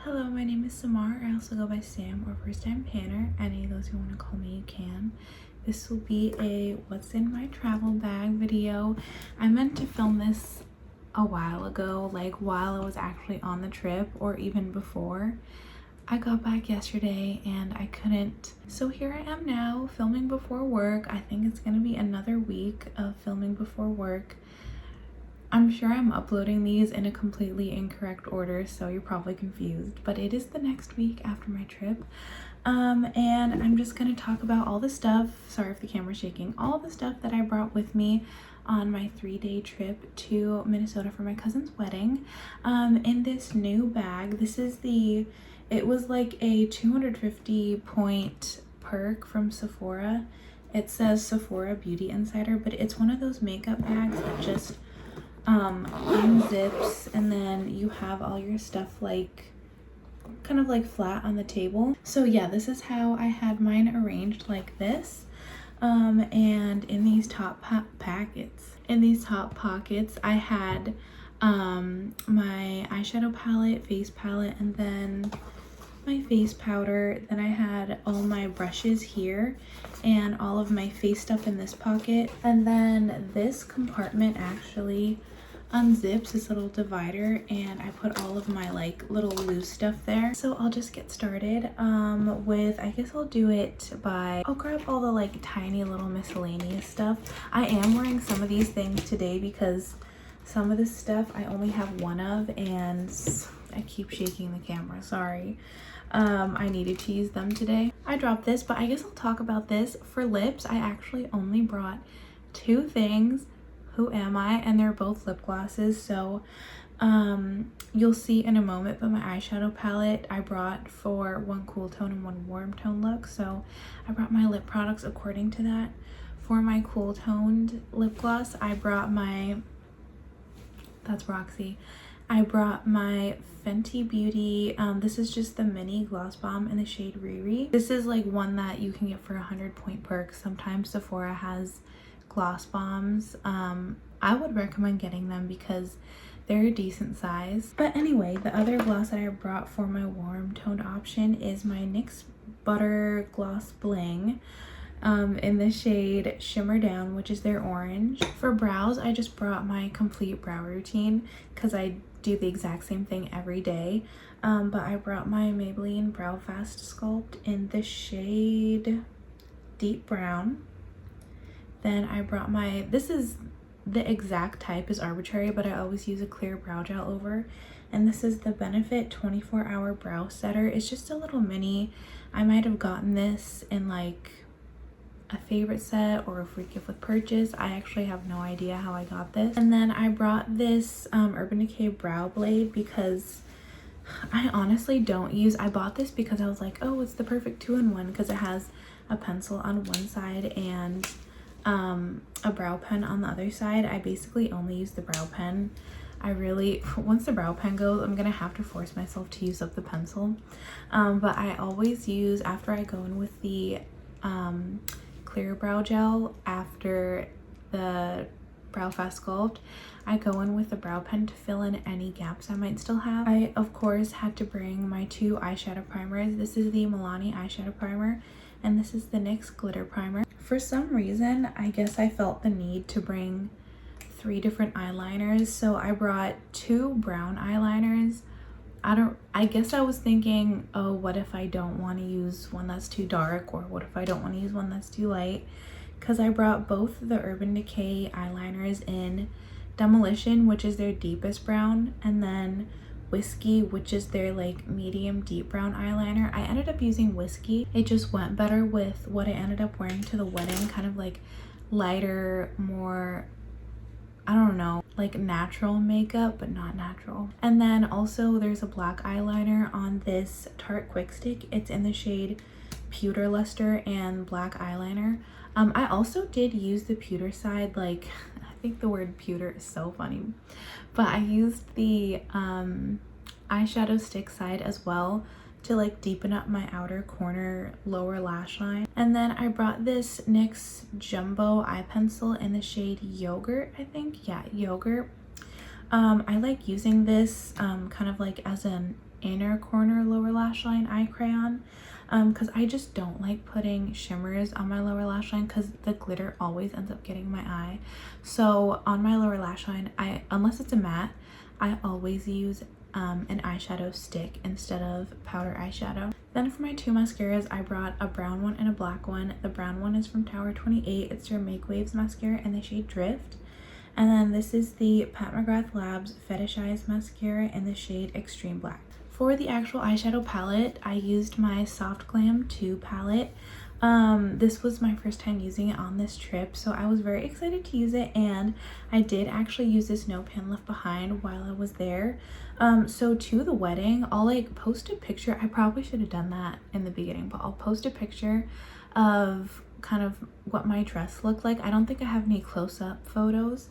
Hello, my name is Samar. I also go by Sam or First Time Panner. Any of those who want to call me, you can. This will be a what's in my travel bag video. I meant to film this a while ago, like while I was actually on the trip or even before. I got back yesterday and I couldn't. So here I am now filming before work. I think it's gonna be another week of filming before work. I'm sure I'm uploading these in a completely incorrect order, so you're probably confused, but it is the next week after my trip. And I'm just gonna talk about all the stuff, sorry if the camera's shaking, all the stuff that I brought with me on my 3-day trip to Minnesota for my cousin's wedding. In this new bag, it was like a 250 point perk from Sephora. It says Sephora Beauty Insider, but it's one of those makeup bags that just unzips, and then you have all your stuff like kind of like flat on the table. So yeah, this is how I had mine arranged, like this. And in these top pockets I had my eyeshadow palette, face palette, and then my face powder. Then I had all my brushes here and all of my face stuff in this pocket. And then this compartment actually unzips, this little divider, and I put all of my like little loose stuff there. So I'll just get started with, I guess I'll grab all the like tiny little miscellaneous stuff. I am wearing some of these things today because some of this stuff I only have one of, and I keep shaking the camera, sorry. I needed to use them today. I dropped this, but I guess I'll talk about this. For lips, I actually only brought 2 things. Who am I? And they're both lip glosses, so you'll see in a moment. But my eyeshadow palette I brought for one cool tone and one warm tone look, so I brought my lip products according to that. For my cool toned lip gloss, I brought that's Roxy. I brought my Fenty Beauty, this is just the mini gloss bomb in the shade Riri. This is like one that you can get for 100 point perk. Sometimes Sephora has gloss bombs. I would recommend getting them because they're a decent size. But anyway, the other gloss that I brought for my warm toned option is my NYX Butter Gloss Bling in the shade Shimmer Down, which is their orange. For brows, I just brought my complete brow routine because I do the exact same thing every day. But I brought my Maybelline Brow Fast Sculpt in the shade Deep Brown. Then I brought this is the exact type is arbitrary, but I always use a clear brow gel over. And this is the Benefit 24-Hour Brow Setter. It's just a little mini. I might have gotten this in like a favorite set or a free gift with purchase. I actually have no idea how I got this. And then I brought this Urban Decay Brow Blade because I honestly I bought this because I was like, oh, it's the perfect 2-in-1 because it has a pencil on one side and a brow pen on the other side. I basically only use the brow pen. Once the brow pen goes, I'm gonna have to force myself to use up the pencil. But I always use, after I go in with the clear brow gel after the Brow Fast Sculpt, I go in with the brow pen to fill in any gaps I might still have. I of course had to bring my 2 eyeshadow primers. This is the Milani eyeshadow primer and this is the NYX glitter primer. For some reason, I guess I felt the need to bring 3 different eyeliners, so I brought 2 brown eyeliners. I guess I was thinking, oh, what if I don't want to use one that's too dark, or what if I don't want to use one that's too light? Because I brought both the Urban Decay eyeliners in Demolition, which is their deepest brown, and then Whiskey, which is their like medium deep brown eyeliner. I ended up using Whiskey. It just went better with what I ended up wearing to the wedding, kind of like lighter, more, I don't know, like natural makeup, but not natural. And then also there's a black eyeliner on this Tarte Quick Stick. It's in the shade Pewter Luster and black eyeliner. I also did use the pewter side, like I think the word pewter is so funny, but I used the eyeshadow stick side as well to like deepen up my outer corner lower lash line. And then I brought this NYX Jumbo eye pencil in the shade Yogurt, I think. Yeah, Yogurt. I like using this kind of like as an inner corner lower lash line eye crayon, because I just don't like putting shimmers on my lower lash line because the glitter always ends up getting my eye. So on my lower lash line, unless it's a matte, I always use an eyeshadow stick instead of powder eyeshadow. Then for my two mascaras, I brought a brown one and a black one. The brown one is from Tower 28. It's their Make Waves mascara in the shade Drift. And then this is the Pat McGrath Labs Fetishize mascara in the shade Extreme Black. For the actual eyeshadow palette, I used my Soft Glam 2 palette. This was my first time using it on this trip, so I was very excited to use it, and I did actually use this No Pan Left Behind while I was there. So to the wedding, I'll like post a picture. I probably should have done that in the beginning, but I'll post a picture of kind of what my dress looked like. I don't think I have any close-up photos,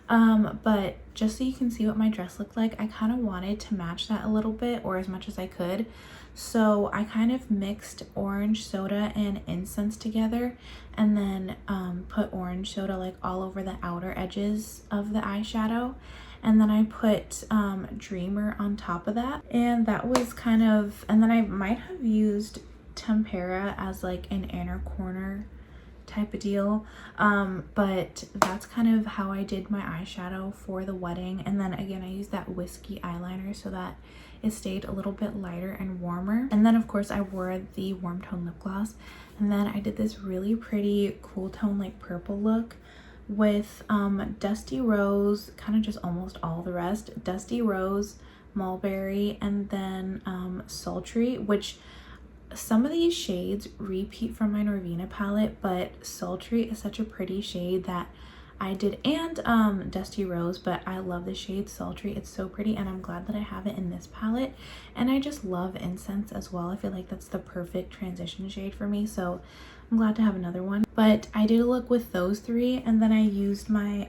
but just so you can see what my dress looked like, I kind of wanted to match that a little bit, or as much as I could. So I kind of mixed orange soda and incense together, and then put orange soda like all over the outer edges of the eyeshadow, and then I put Dreamer on top of that, and that was kind of, and then I might have used Tempera as like an inner corner type of deal, but that's kind of how I did my eyeshadow for the wedding. And then again, I used that Whiskey eyeliner so that it stayed a little bit lighter and warmer. And then of course I wore the warm tone lip gloss, and then I did this really pretty cool tone like purple look with Dusty Rose, kind of just almost all the rest, Dusty Rose, Mulberry, and then Sultry, which some of these shades repeat from my Norvina palette, but Sultry is such a pretty shade that I did, and Dusty Rose, but I love the shade Sultry. It's so pretty, and I'm glad that I have it in this palette. And I just love Incense as well. I feel like that's the perfect transition shade for me, so I'm glad to have another one. But I did a look with those three, and then I used my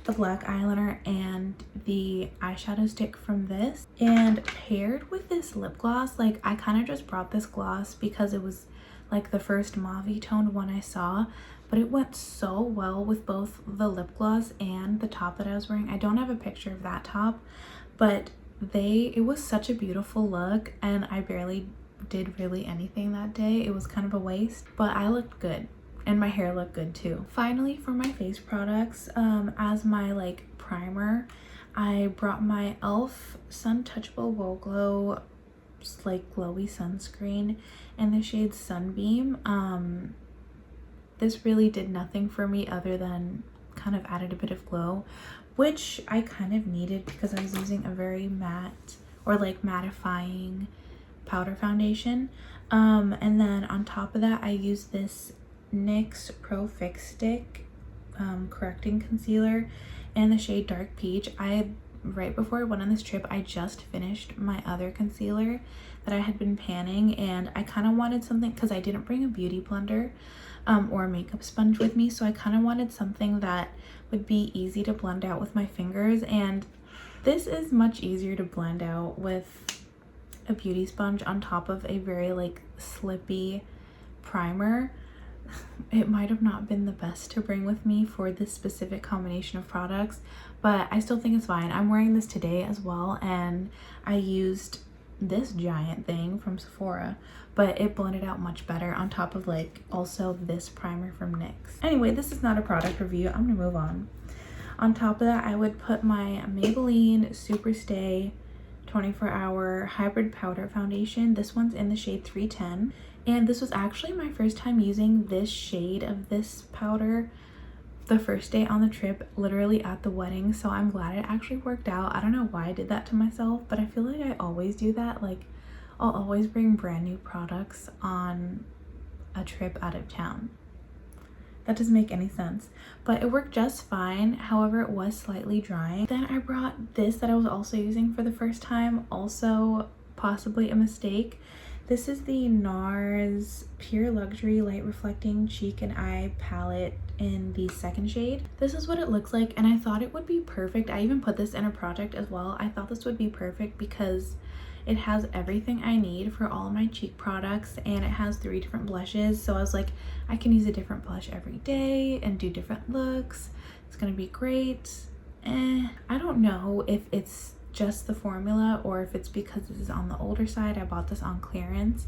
the black eyeliner and the eyeshadow stick from this, and paired with this lip gloss, like I kind of just brought this gloss because it was like the first mauve toned one I saw, but it went so well with both the lip gloss and the top that I was wearing. I don't have a picture of that top, but it was such a beautiful look, and I barely did really anything that day. It was kind of a waste, but I looked good. And my hair looked good too. Finally, for my face products, as my like primer, I brought my e.l.f. Sun Touchable Whoa Glow like glowy sunscreen in the shade Sunbeam. This really did nothing for me other than kind of added a bit of glow, which I kind of needed because I was using a very matte or like mattifying powder foundation. And then on top of that, I used this NYX Pro Fix Stick correcting concealer in the shade Dark Peach. Right before I went on this trip, I just finished my other concealer that I had been panning, and I kind of wanted something, because I didn't bring a beauty blender or a makeup sponge with me, so I kind of wanted something that would be easy to blend out with my fingers, and this is much easier to blend out with a beauty sponge on top of a very like slippy primer. It might have not been the best to bring with me for this specific combination of products, but I still think it's fine. I'm wearing this today as well, and I used this giant thing from Sephora, but it blended out much better on top of like also this primer from NYX. Anyway, this is not a product review. I'm gonna move on. On top of that, I would put my Maybelline Superstay 24-hour hybrid powder foundation. This one's in the shade 310. And this was actually my first time using this shade of this powder the first day on the trip, literally at the wedding. So I'm glad it actually worked out. I don't know why I did that to myself, but I feel like I always do that. Like I'll always bring brand new products on a trip out of town. That doesn't make any sense, but it worked just fine. However, it was slightly drying. Then I brought this that I was also using for the first time, also possibly a mistake. This is the NARS Pure Luxury Light Reflecting Cheek and Eye Palette in the second shade. This is what it looks like, and I thought it would be perfect. I even put this in a project as well. I thought this would be perfect because it has everything I need for all of my cheek products, and it has 3 different blushes. So I was like, I can use a different blush every day and do different looks. It's gonna be great. I don't know if it's just the formula or if it's because this is on the older side. I bought this on clearance.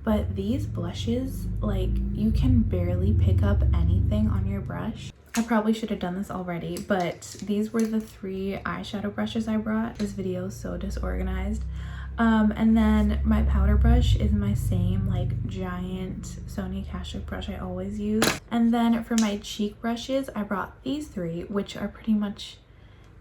But these blushes, like, you can barely pick up anything on your brush. I probably should have done this already, but these were the 3 eyeshadow brushes I brought. This video is so disorganized. And then my powder brush is my same like giant Sonia Kashuk brush I always use. And then for my cheek brushes, I brought these 3, which are pretty much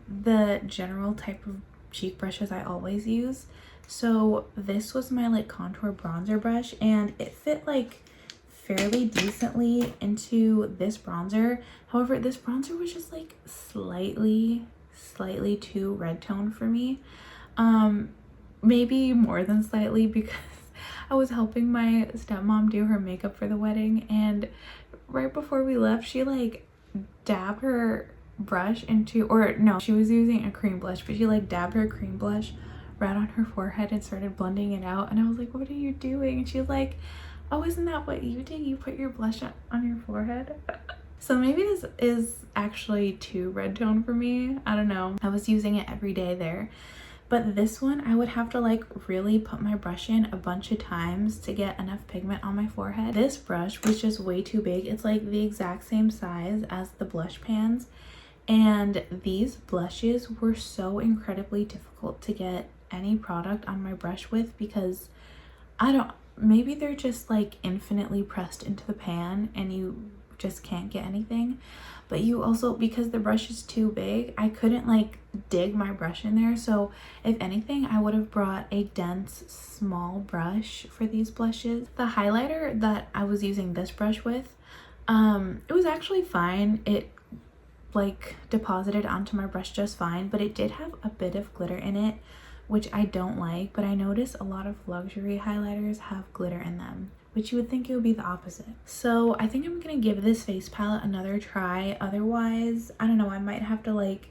the general type of cheek brushes I always use. So this was my like contour bronzer brush, and it fit like fairly decently into this bronzer. However, this bronzer was just like slightly too red tone for me. Maybe more than slightly, because I was helping my stepmom do her makeup for the wedding, and right before we left, she like dabbed her brush into, or no, she was using a cream blush, but she like dabbed her cream blush right on her forehead and started blending it out. And I was like, what are you doing? And she's like, oh, isn't that what you do? You put your blush on your forehead? So maybe this is actually too red tone for me. I don't know. I was using it every day there. But this one, I would have to like really put my brush in a bunch of times to get enough pigment on my forehead. This brush was just way too big. It's like the exact same size as the blush pans. And these blushes were so incredibly difficult to get any product on my brush with, because maybe they're just like infinitely pressed into the pan and you just can't get anything. But you also, because the brush is too big, I couldn't like dig my brush in there. So if anything, I would have brought a dense small brush for these blushes. The highlighter that I was using this brush with, it was actually fine. It like deposited onto my brush just fine, but it did have a bit of glitter in it, which I don't like. But I noticed a lot of luxury highlighters have glitter in them, which you would think it would be the opposite. So I think I'm gonna give this face palette another try. Otherwise, I don't know, I might have to like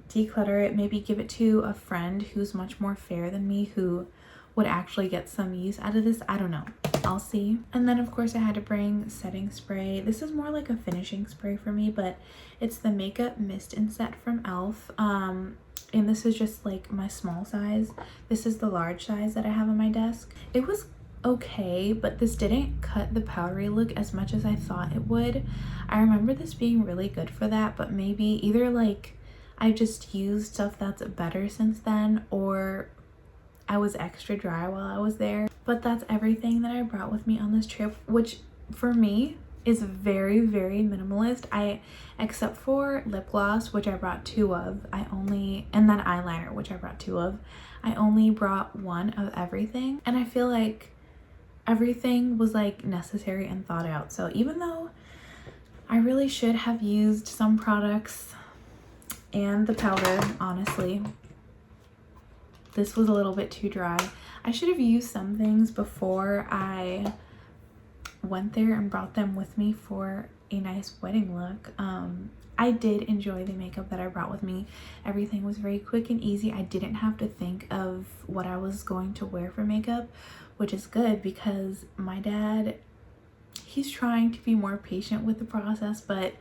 declutter it, maybe give it to a friend who's much more fair than me, who would actually get some use out of this. I don't know, I'll see. And then of course I had to bring setting spray. This is more like a finishing spray for me, but it's the Makeup Mist and Set from e.l.f. And this is just like my small size. This is the large size that I have on my desk. It was okay, but this didn't cut the powdery look as much as I thought it would. I remember this being really good for that, but maybe either like I just used stuff that's better since then, or I was extra dry while I was there. But that's everything that I brought with me on this trip, which for me is very minimalist. Except for lip gloss, which I brought 2 of, and then eyeliner, which I brought 2 of, I only brought 1 of everything. And I feel like everything was like necessary and thought out. So even though I really should have used some products and the powder, honestly, this was a little bit too dry. I should have used some things before I went there and brought them with me for a nice wedding look. I did enjoy the makeup that I brought with me. Everything was very quick and easy. I didn't have to think of what I was going to wear for makeup, which is good because my dad, he's trying to be more patient with the process, but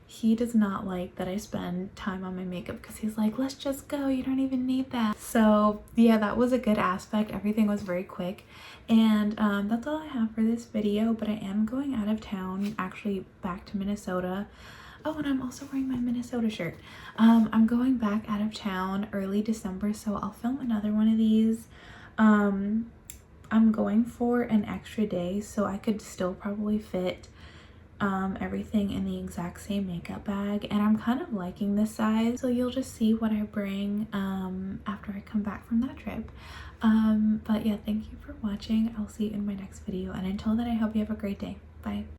he does not like that I spend time on my makeup because he's like, let's just go, you don't even need that. So yeah, that was a good aspect. Everything was very quick. And that's all I have for this video, but I am going out of town, actually back to Minnesota. Oh, and I'm also wearing my Minnesota shirt. I'm going back out of town early December, so I'll film another one of these. I'm going for an extra day, so I could still probably fit everything in the exact same makeup bag, and I'm kind of liking this size, so you'll just see what I bring after I come back from that trip. But yeah, thank you for watching. I'll see you in my next video, and until then, I hope you have a great day. Bye.